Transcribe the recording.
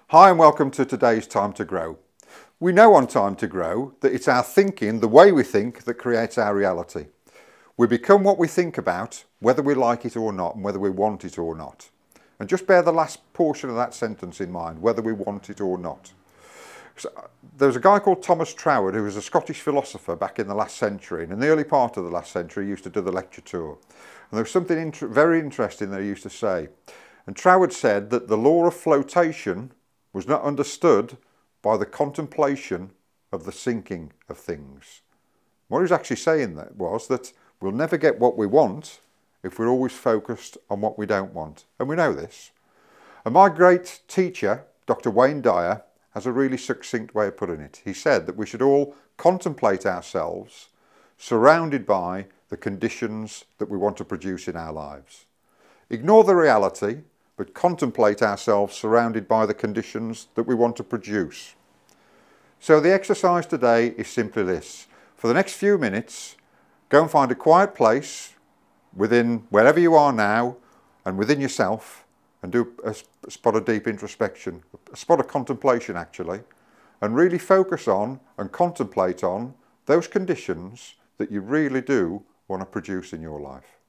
Hi and welcome to today's Time to Grow. We know on Time to Grow that it's our thinking, the way we think, that creates our reality. We become what we think about, whether we like it or not, and whether we want it or not. And just bear the last portion of that sentence in mind, whether we want it or not. So, there was a guy called Thomas Troward who was a Scottish philosopher back in the last century, and in the early part of the last century he used to do the lecture tour. And there was something very interesting that he used to say. And Troward said that the law of flotation was not understood by the contemplation of the sinking of things. What he was actually saying was that we'll never get what we want if we're always focused on what we don't want. And we know this. And my great teacher, Dr. Wayne Dyer, has a really succinct way of putting it. He said that we should all contemplate ourselves surrounded by the conditions that we want to produce in our lives. Ignore the reality, but contemplate ourselves surrounded by the conditions that we want to produce. So the exercise today is simply this. For the next few minutes, go and find a quiet place within wherever you are now and within yourself, and do a spot of deep introspection, a spot of contemplation actually, and really focus on and contemplate on those conditions that you really do want to produce in your life.